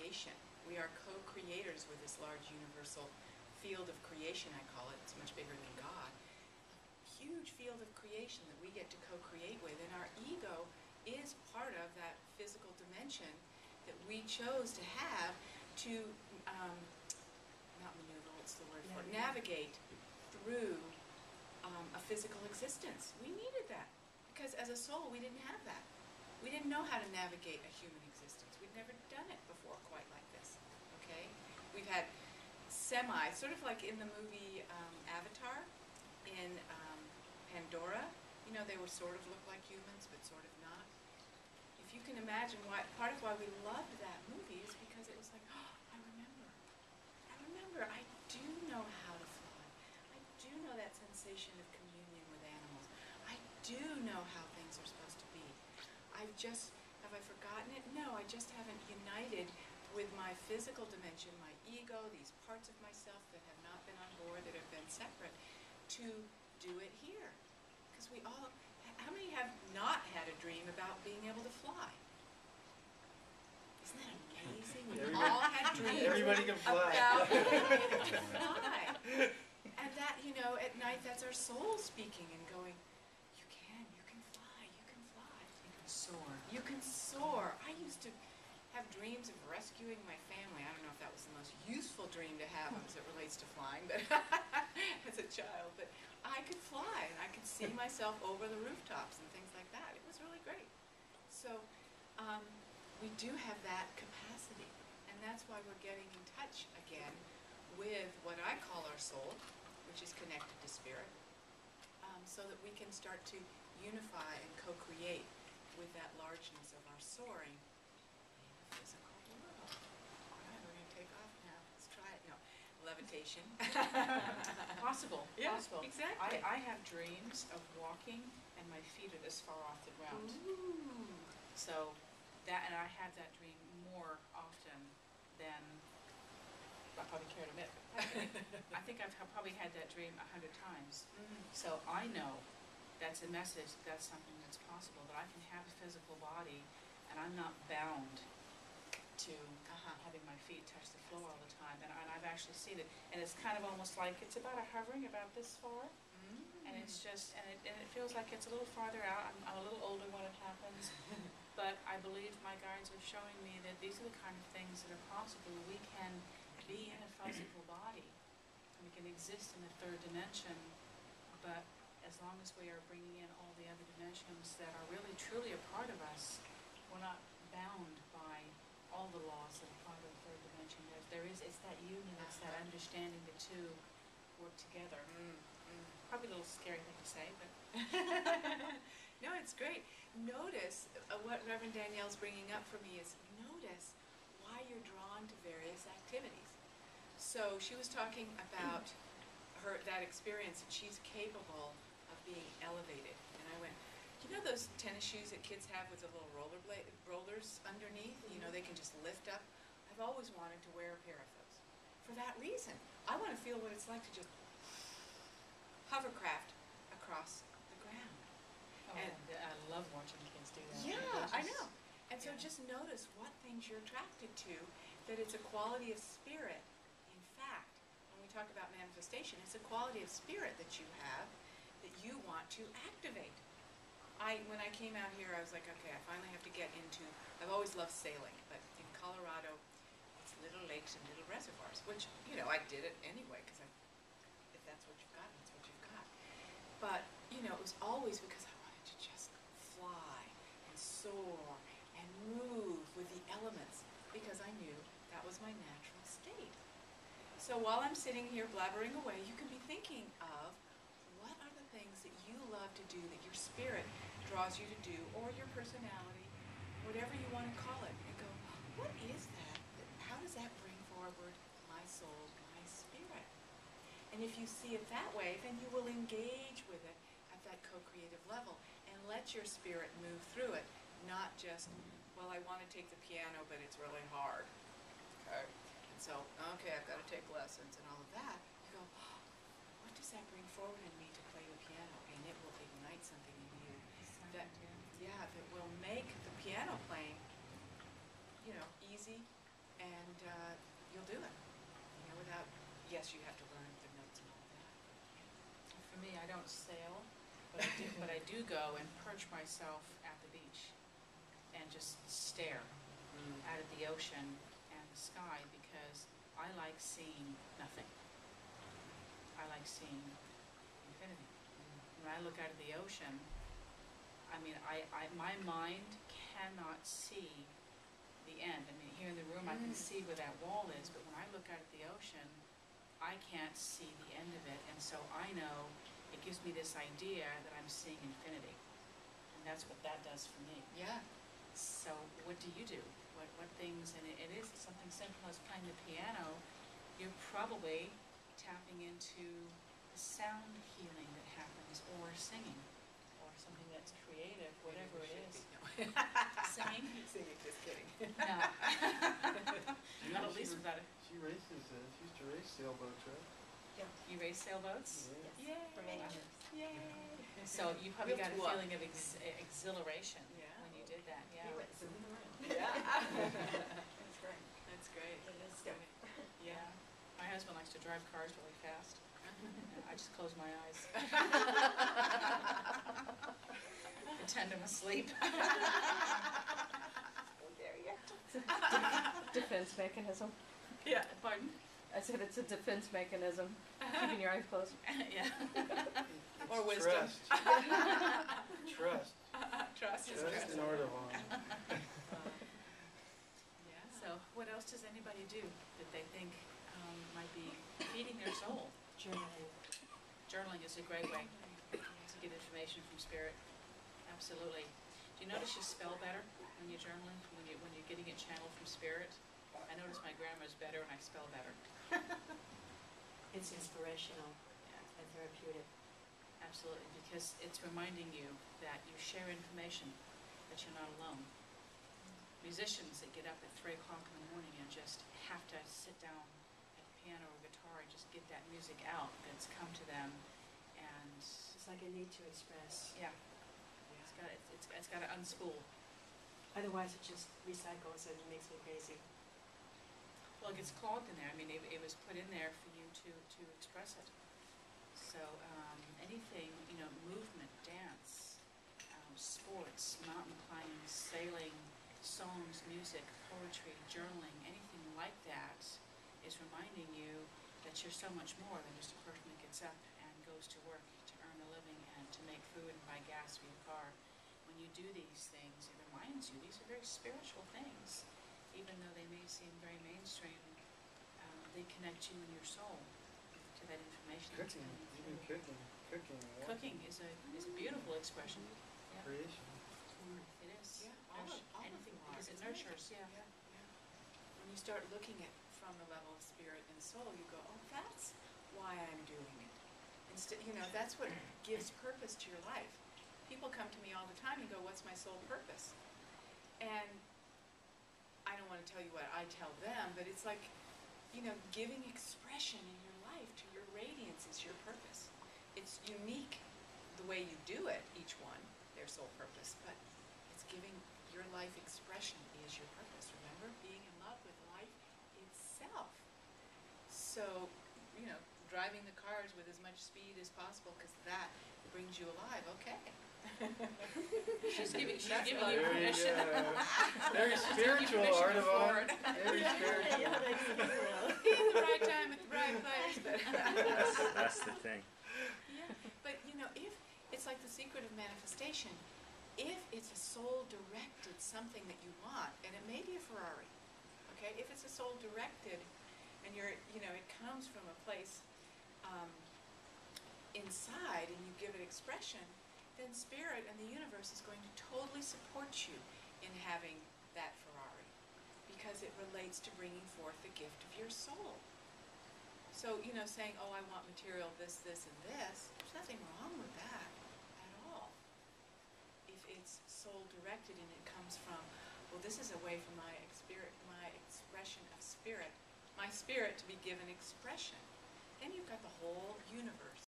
co-creation. We are co-creators with this large universal field of creation, I call it. It's much bigger than God. Huge field of creation that we get to co-create with, and our ego is part of that physical dimension that we chose to have to, not maneuver, what's the word for it, navigate through a physical existence. We needed that, because as a soul we didn't have that. We didn't know how to navigate a human existence. We'd never done it before quite like this, okay? We've had sort of like in the movie Avatar, in Pandora, you know, they were sort of look like humans, but sort of not. If you can imagine part of why we loved that movie is because it was like, oh, I remember, I do know how to fly. I do know that sensation of communion with animals. I do know how things are supposed to be. Have I forgotten it? No, I just haven't united with my physical dimension, my ego, these parts of myself that have not been on board, that have been separate, to do it here. Because we all, how many have not had a dream about being able to fly? Isn't that amazing? We all had dreams Everybody can fly. about being able to fly. And that, you know, at night, that's our soul speaking and going, you can fly, you can fly. You can soar. You can soar. I used to have dreams of rescuing my family. I don't know if that was the most useful dream to have as it relates to flying, but as a child. But I could fly, and I could see myself over the rooftops and things like that. It was really great. So we do have that capacity, and that's why we're getting in touch again with what I call our soul, which is connected to spirit, so that we can start to unify and co-create with that largeness of our soaring in the physical world. All right, we're going to take off now. Let's try it. No, levitation. Possible. Yeah, possible. exactly. I have dreams of walking and my feet are this far off the ground. Ooh. So that, and I have that dream more often than I probably care to admit. I think I've probably had that dream 100 times. So I know that's a message, that's something that's possible, that I can have a physical body and I'm not bound to having my feet touch the floor all the time. And I've actually seen it. And it's kind of almost like, it's about a hovering about this far. And it's just, and it feels like it's a little farther out. I'm a little older when it happens. But I believe my guides are showing me that these are the kind of things that are possible. We can be in a physical body. And we can exist in the third dimension. But as long as we are bringing in all the other dimensions that are really truly a part of us, we're not bound by all the laws that are part of the third dimension. It's that union, it's that understanding the two work together. Probably a little scary thing to say, but no, it's great. Notice what Reverend Danielle's bringing up for me is notice why you're drawn to various activities. So she was talking about that experience, and she's capable of being elevated. And I went, you know those tennis shoes that kids have with the little rollers underneath? You know, they can just lift up. I've always wanted to wear a pair of those. For that reason, I want to feel what it's like to just hovercraft across the ground. Oh, and I love watching kids do that. Yeah, I know. And so just notice what things you're attracted to, that it's a quality of spirit. In fact, when we talk about manifestation, it's a quality of spirit that you have that you want to activate. When I came out here, I was like, okay, I finally have to get into, I've always loved sailing, but in Colorado, it's little lakes and little reservoirs, which, you know, I did it anyway, because if that's what you've got, that's what you've got. But, you know, it was always because I wanted to just fly and soar and move with the elements, because I knew that was my natural state. So while I'm sitting here blabbering away, you can be thinking of what are the things that you love to do, that your spirit draws you to do, or your personality, whatever you want to call it, and go, what is that? How does that bring forward my soul, my spirit? And if you see it that way, then you will engage with it at that co-creative level and let your spirit move through it, not just, well, I want to take the piano, but it's really hard. Okay. And so, okay, I've got to take lessons and all of that. You go, what does that bring forward in me to play the piano? And it will ignite something in you that will make the piano playing, you know, easy and do it. You know, without, yes, you have to learn the notes and all that. For me, I don't sail, but I do go and perch myself at the beach and just stare out at the ocean and the sky, because I like seeing nothing. I like seeing infinity. When I look out at the ocean, I mean, my mind cannot see the end. I mean, here in the room I can see where that wall is, but when I look out at the ocean, I can't see the end of it, and so I know it gives me this idea that I'm seeing infinity, and that's what that does for me. Yeah. So what do you do? What things, and it is something simple as playing the piano, you're probably tapping into the sound healing that happens, or singing, or something that's creative, whatever it is. Singing? Singing, just kidding. No. Not at least without it. She races, she used to race sailboats, right? You race sailboats? Yeah. Yay! For many years. Yay! So you probably got a Built feeling of exhilaration Yeah. when you did that, yeah. Hewitt, zoom in the room. Yeah. That's great. That's great. It is good. Yeah. My husband likes to drive cars really fast. I just close my eyes. Pretend I'm asleep. There you go. Defense mechanism. Yeah, pardon? I said it's a defense mechanism, keeping your eyes closed. Yeah. It's Or wisdom. Trust. Trust is Trust trust. in Ardavan. Yeah. So what else does anybody do that they think might be feeding their soul? Journaling. Journaling is a great way to get information from spirit. Absolutely. Do you notice you spell better when you're journaling, when you're getting it channeled from spirit? I notice my grammar's better and I spell better. It's inspirational Yeah, and therapeutic. absolutely, because it's reminding you that you share information, that you're not alone. Musicians that get up at 3 o'clock in the morning and just have to sit down at the piano or guitar and just get that music out that's come to them, and It's like a need to express. yeah, it's got to unspool. Otherwise it just recycles and makes me crazy. Well, it gets clogged in there. I mean, it was put in there for you to express it. So anything, you know, movement, dance, sports, mountain climbing, sailing, songs, music, poetry, journaling, anything like that is reminding you that you're so much more than just a person that gets up and goes to work to earn a living and to make food and buy gas for your car. When you do these things, it reminds you these are very spiritual things. Even though they may seem very mainstream, they connect you and your soul to that information. that's Cooking, coming even through. cooking. Yeah. Cooking is a beautiful expression. Yeah, Creation. it is. Yeah, all of Anything, them are, because it isn't it? nurtures, yeah. When you start looking at from the level of spirit and soul, you go, oh, that's why I'm doing it. Instead, you know, that's what gives purpose to your life. People come to me all the time and go, what's my soul purpose? And I don't want to tell you what I tell them, but it's like, you know, giving expression in your life to your radiance is your purpose. It's unique the way you do it, each one, their soul purpose, but it's giving your life expression is your purpose. Remember, being in love with life itself. So, you know, driving the cars with as much speed as possible because that brings you alive. Okay. She's giving you There you permission. go. Very spiritual, permission to Ardavan. forward. Very spiritual. Be at the right time at the right place. But That's the thing. yeah, but you know, if it's like the secret of manifestation, if it's a soul-directed something that you want, and it may be a Ferrari, okay? If it's a soul-directed, and you're, you know, it comes from a place inside, and you give it expression, then Spirit and the universe is going to totally support you in having that Ferrari, because it relates to bringing forth the gift of your soul. So, you know, saying, oh, I want material this, this, and this, there's nothing wrong with that at all. If it's soul-directed and it comes from, well, this is a way for my expression of spirit, my spirit to be given expression, then you've got the whole universe